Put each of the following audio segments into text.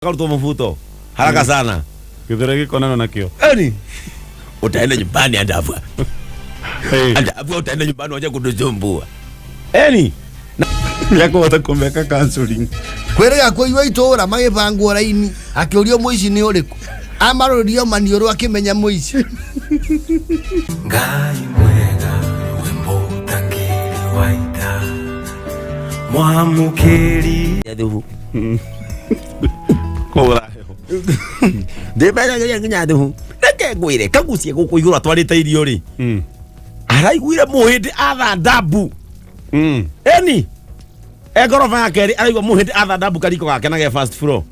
Kauto mafuto haraka sana. Kidhuragi kona na kio. Yaani utaenda nyumbani andavua. Andavua utaenda nyumbani waje kutuzumbua. Yaani yako watakomeka counseling. Kwera kwa iwa itora magibangwo raini akiurio muici ni uriku. Amarurio manioro akimenya muici. Ngai mwega wembo tangiri waita. Mwamukiri yadhu. Kora. Ndebega nyadhu. Nake gwire kagucie guku iguru atwarite irio ri. Araiguire muhindi atha ndabu. Eni egorofa yake ri araigua muhindi atha ndabu kariko gake na ge first floor.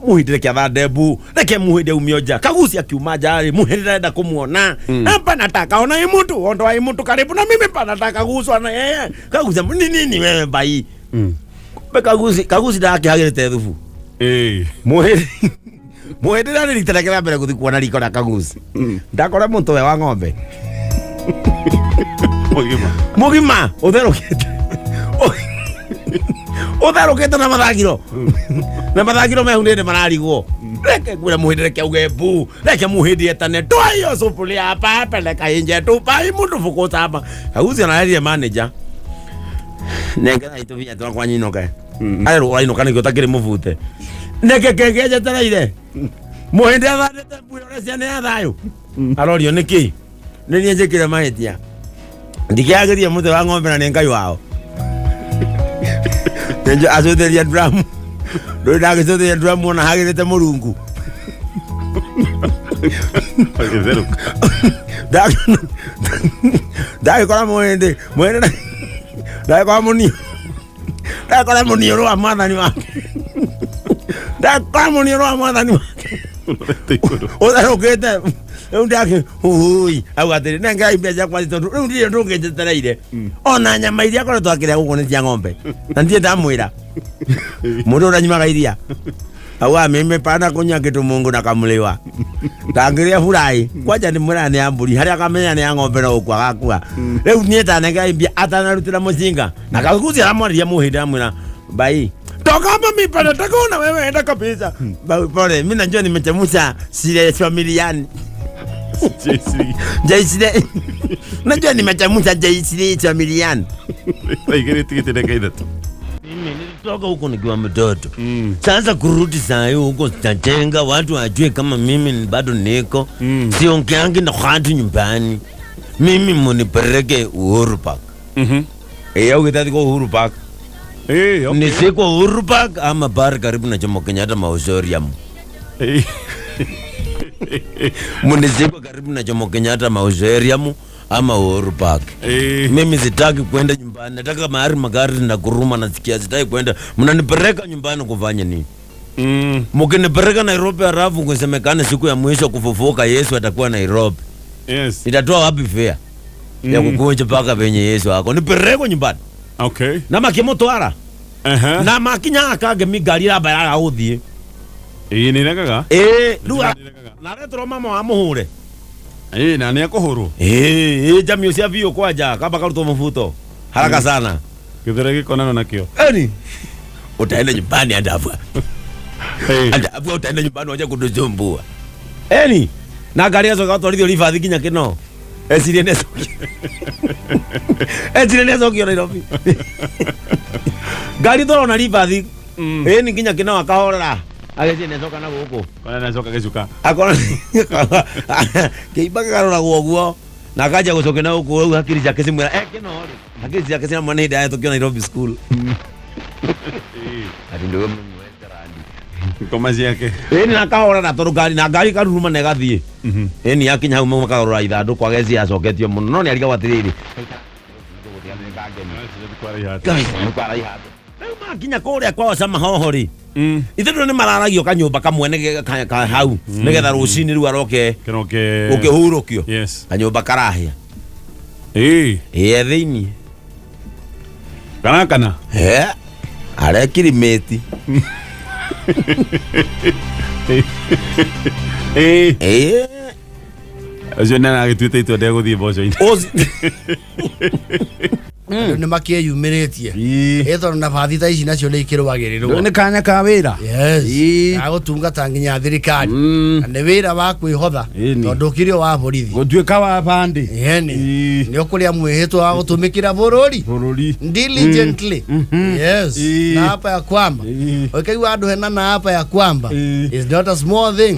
Muhindi reke atha ndabu reke muhindi umio nja kagucia kiuma nja ri muhindi renda kumuona hapa nataka ona hii mtu ondo hii mtu karibu na mimi panataka guswa na yeye kagucia nini wewe bai. Kaguci ndakihagirite thubu muhindi rari riterekera mbere guthi kuona riko na kaguci ndakora muntu we wa ng'ombe mugima utherukite na mathagiro mehundinde mararigwo reke kwira muhindi reke uge bu reke muhindi etane twayo supuli hapa peleka inje tu pai mundu fukutama kaguci anaria manager nengera itu vinya twa kwa nyino kae ayo waino kana gyotakire muvute neke kegeje taraire muhindi athadete buyo ciana ya thayo arorio niki nini njikire mahitia ndikiageria muthe wa ng'ombe na nengai wao nenjo azotheria drum ndo ndagizotheria drum ona hagirite murungu ndagikora muhindi ndagikora munio ndakora munio wa mwathani wake ndakora munio wa mwathani wake utharukite ndake ui au atiri nenga imbeja kwa tondu ndiye ndungejetereire ona nyama iria koretwo akiria guku ni cia ng'ombe na ndiye ndamwira mundu uranyimaga iria au ameme pana kunya kitu mungu na kamuliwa tangiria furai kwaja ni mwira ni amburi haria kamenya ni ng'ombe no kwa gakua riu nie tanenga imbia atanarutira mucinga na kaguci aramwariria muhindi amwira bai toka hapa mimi pana takona wewe enda kabisa pole mimi najua nimechemusha sile familiani Jaisile najua nimechemusha jaisile familiani mimi nilitoka huko nikiwa mtoto sasa kurudi saa hiyo huko sitajenga watu wajue kama mimi bado niko siongeangi na watu nyumbani mimi munipeleke Uhuru Park ukitaka kwa Uhuru Park okay. Ni siko Uhuru Park ama bar karibu na Jomo Kenyatta Mausoleum munisiko karibu na Jomo Kenyatta Mausoleum ama Uhuru Park mimi sitaki kwenda nyumbani nataka mahali magari na kuruma nasikia sitaki kwenda mnanipeleka nyumbani kufanya nini mkinipeleka Nairobi halafu kusemekana siku ya mwisho kufufuka Yesu atakuwa Nairobi itatoa wapi fare ya kukuja paka penye Yesu wako nipeleke nyumbani okay na makimotwara na makinya akage migari aba ya uthie ni nekaga lua na retro mama wa muhure na ni akuhuru jamio cia vio kwaja kaba karuto mafuto haraka sana kidhuragi kona na kio yani utaenda nyumbani andavua andavua utaenda nyumbani waje kutuzumbua yani na gari yazo katwarithio rifathi kinya kino Esirene kio Nairobi gari thoro na rifathi ni kinya kino akahorera ageze necoka na guku kana nacoka gicuka akona keibaga garora guoguo na kaja gucoke na guku au hakiri ciake cimwira kino ri hakiri ciake cina mwana hida tukio Nairobi school ati ndo koma ciake ni nakahora na toru gari na gari karuruma na gathie ni yakinya hau makarora ithandu kwa gezi acoketio muno no ni ariga watiriri makinya kuria kwao sama hohori ithuĩ nĩ mararagio kanyũmba kamwe ka hau nĩgetha rũcinĩ rĩu aroke ũkĩhurũkio kanyũmba karahĩa thĩinĩ kana arekirimĩti ũcio nĩ aragĩtuĩte itua ndegũthiĩ mboco-inĩ nĩ makĩyumĩrĩtie ĩtondũ nabathi ta ici nacio nĩ ikĩrũagĩrĩrwo nĩ kanya ka wĩra agũtungata nginya thirikari nĩ wĩra wa kwĩhotha tondũ ũkĩrĩ o wa borithi gũtuĩka wa bandi nĩ ũkũrĩa mwĩhĩtwo wa gũtũmĩkĩra bũrũri diligently na hapa ya kwamba ũkaigua andũ hena na hapa ya kwamba is not a small thing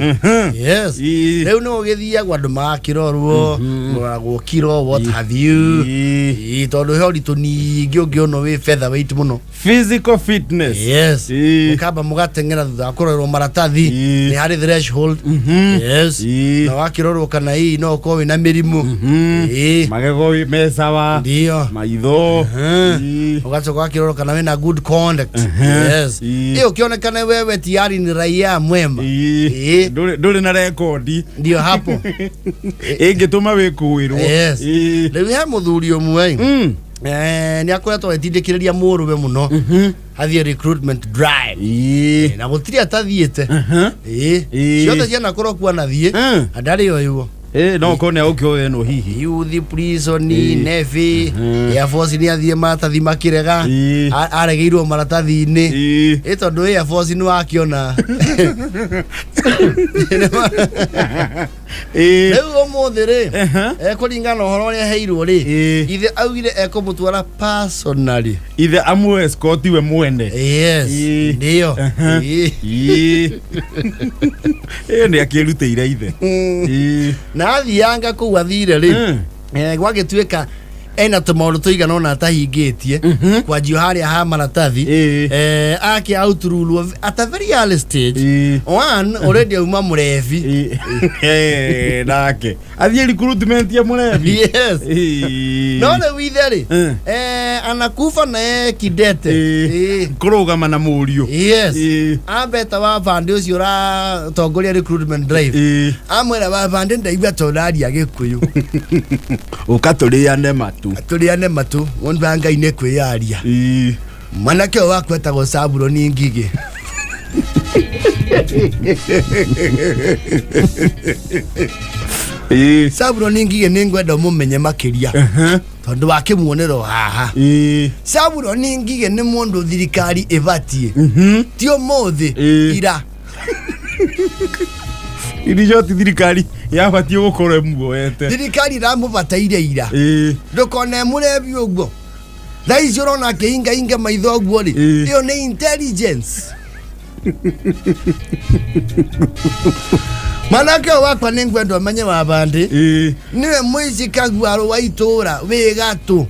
rĩu nĩ ũgĩthiagwo andũ magakĩrorwo mũragwo kiro what have you tondũ he ũritũ ningĩ ũngĩona wĩ featherweight mũno physical fitness mũkamba mũgateng'era thutha wa kũrorwo maratathi nĩ harĩ threshold na wakĩrorwo kana hii no ũkorwo wĩna mĩrimũ magego me sawa ndio maitho ũgacoka wakĩrorwo kana wĩna good conduct ĩyo ũkĩonekana wewe tiari ni raia mwema ndũrĩ na rekondi ndio hapo ĩngĩtũma wĩkũĩrwo rĩu he mũthuri ũmwe nĩ akoretwo etindĩkĩrĩria mũrũwe mũno athiĩ recruitment drive na gũtirĩ atathiĩte ciothe cianakorwo kuo anathiĩ ndarĩ oyuo no kone ũkĩoe no hihi youth prison navy air force nĩ athiĩ maratathi makĩrega aregeirwo maratathi-inĩ tondũ air force nĩ wakĩona rĩu ũmũthĩ rĩ ekũringana ũhoro ũrĩa heirwo rĩ ithe augire ekũmũtwara personally ithe amũ escort we mwene ndio nĩ akĩrutĩire ithe na athianga kũu athire rĩ gwagĩtuĩka ena tũmaũndũ tũigana ona atahingĩtie kwanjio harĩa ha maratathi akĩ outrule at a very early stage one already auma mũrebi nake athiĩ recruitment ya mũrebi no rĩu ithe rĩ anakufa na kidete kũrũgama na mũriũ ambeta wa bandi ũcio ũratongoria recruitment drive amwĩra wa bandi ndaigua tũraria Gĩkũyũ ũkatũrĩane matu tũrĩane matu wonga Ngai kwĩyaria mwanake wakwa etagwo Saburoni Ngigĩ Saburoni Ngigĩ nĩ ngwenda mũmenye makĩria tondũ wakĩmuonero haha Saburoni Ngigĩ nĩ mũndũ thirikari ĩbatie ti ũmũthĩ ira irijoti thirikari yabatie gũkorwo muoete thirikari ramũbataire ira ndũkone mũrebi ũguo thaa ici ũrona akĩhingahinga maitho ũguo rĩ ĩyo nĩ intelligence manake wakwa nĩ ngwenda ũmenye wa bandi nĩwe mũici kaguarũ wa itũũra wĩ gatũ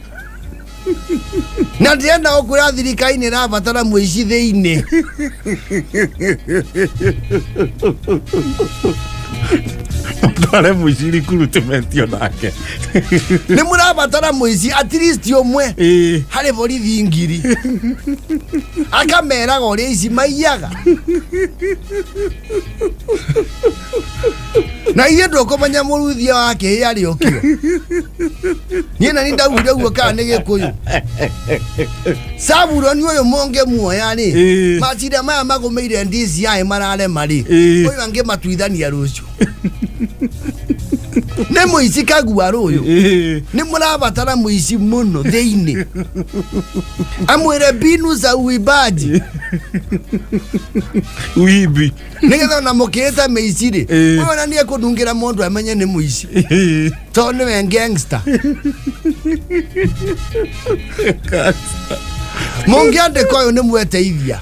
na ndĩrenda gũkwĩra thirikari nĩ ĩrabatara mũici thĩinĩ ndware mũici recruitment onake nĩ mũrabatara mũici at least ũmwe harĩ borithi ngiri akameraga ũrĩa ici maiyaga na iye ndũkũmenya mũruithia wake arĩ okio niĩ na nĩ ndaugire ũguo kana nĩ Gĩkũyũ Saburoni ũyũ monge muoya rĩ macira maya magũmĩire DCI mararema rĩ ũyũ angĩmatuithania rũciũ nĩ mũici kaguarũ ũyũ nĩ mũrabatara mũici mũno thĩinĩ amwĩre mbinu za uibaji uibi nĩgetha ona mũkĩĩte mũici rĩ ũyũ ona nĩ ekũndungĩra mũndũ amenye nĩ mũici tondũ nĩwe gangster mũngĩandĩka ũyũ nĩ mweteithia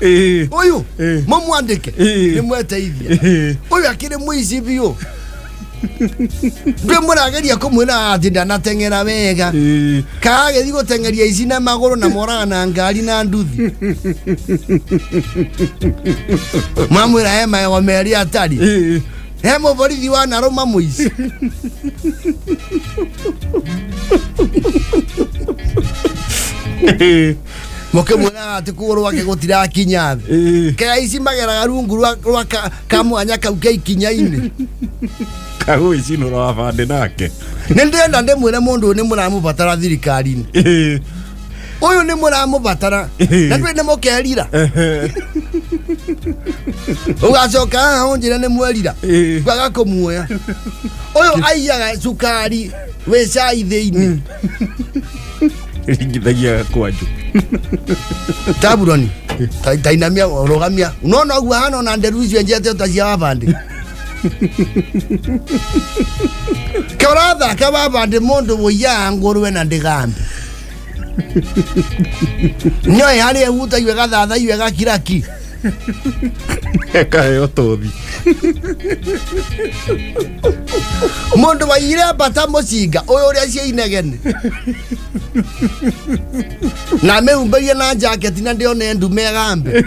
ũyũ mũmwandĩke nĩ mweteithia ũyũ akĩrĩ mũici biũ ndwe mũrageria kũmwĩra atĩ ndanateng'era wega kagĩthi gũteng'eria ici na magũrũ na moraga na ngari na nduthi mwamwĩra he magego merĩ atarĩ he mũborithi wa Narũma mũici mũkĩmwĩra atĩ kũgũrũ gwake gũtirakinya thĩ kaya ici mageraga rungu rwa kamwanya kau ke ikinya-inĩ kagũicinũra wa bandi nake nĩ ndĩrenda ndĩmwĩre mũndũ ũyũ nĩ mũramũbatara thirikari-inĩ ũyũ nĩ mũramũbatara na ndũĩ nĩ mũkerira ũgacoka haha ũnjĩre nĩ mwerira kwaga kũmuoya ũyũ aiyaga cukari wĩ cai thĩinĩ ringithagia kwanju taburoni tainamia rogamia unaona ugu hana na nderuzi njete utazia wabande karatha kababande mondo boya ngorwe na ndigambe nyoy hali uta ywe gathatha ywe gakiraki kayo tothi mondo bayire bata mocinga oyo ria cie inegene na meumberie na jacket na ndione ndume gambe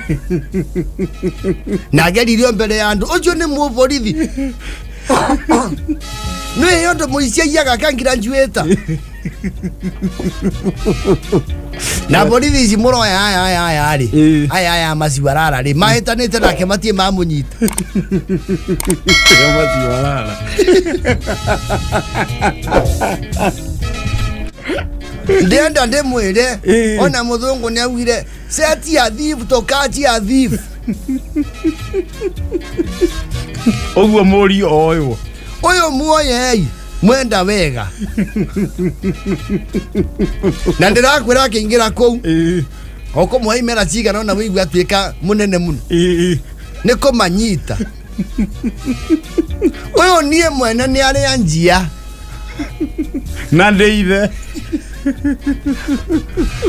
na geririo mbere ya andu ucio ni muborithi nwe yondo muicia yaga kangira njueta na borithi ici muroya aya ari aya maciwarara ri mahitanite nake matie mamunyita maciwarara ndienda ndimwire ona muthungu ni augire seti ya thief tokachi ya thief oguo muri oyo uyu muoye mwenda wega na ndirakwira akingira kou oko muhaimera cigana na wigua twika munene muno ni kumanyita uyu nie mwene ni ari anjia na ndeithe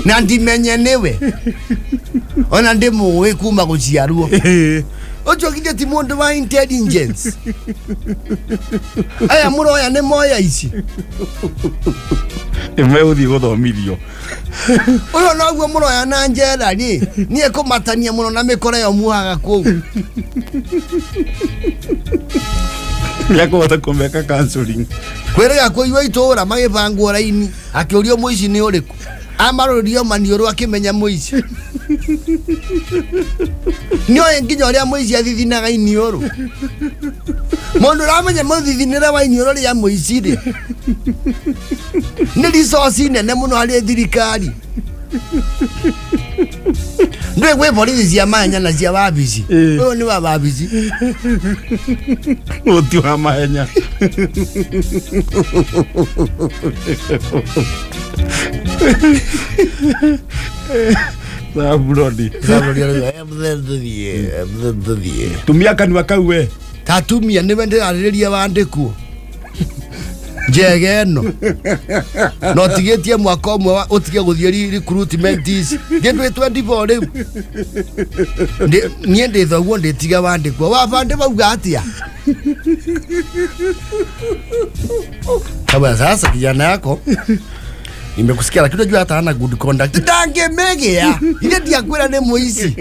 na ndimenye niwe ona ndimuwi kuma guciarwo ojo kije ti mundu wa intelligence aya muroya ni moya ici imeuthi guthomithio uyo noguo muroya na njera ni nie kumatania muno na mikore yo muhaga kou yakota kumeka counseling kwirega kuiwa itura magibangwo raini akiurio muici ni uriku amarurio maniuru akimenya muici nyo nginya uria muici athithinaga iniuru mundu ramenya muthithinira wa iniuru ria muici ri ni resource nene muno hari thirikari ndwe gwe borithi cia mahenya na cia wabici uyu ni wa wabici uti wa mahenya Sabroni tumia kanua kau we tatumia niwe ndirarĩrĩria wandĩkwo njege no no tigetie mwaka ũmwe utige guthie recruitment ici ndĩ 24 rĩu niĩ ndĩthoguo ndĩtiga wandĩkwo wabande bauga atia kama sasa kijana yako nimekusikia lakini unajua hata hana good conduct ndangemegea ile ndiakwira ni muici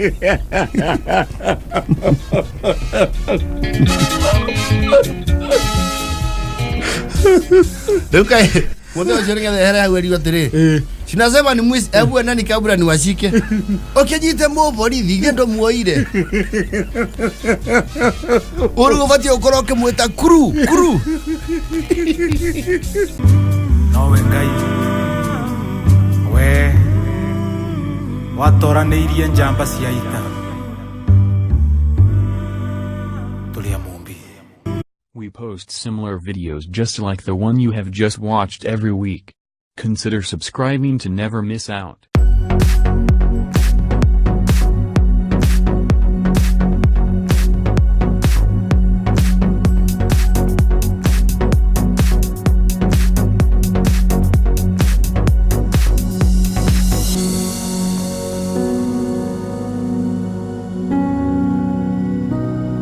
Luka mwana joringa hera weri watire sinasema ni muici ebu nani kabla ni washike okejite mo borithi gendo muoire uru vati okoroke mweta kuru nowe ngai we watoranĩirie njamba cia ita tulia mumbi. We post similar videos just like the one you have just watched every week. Consider subscribing to never miss out.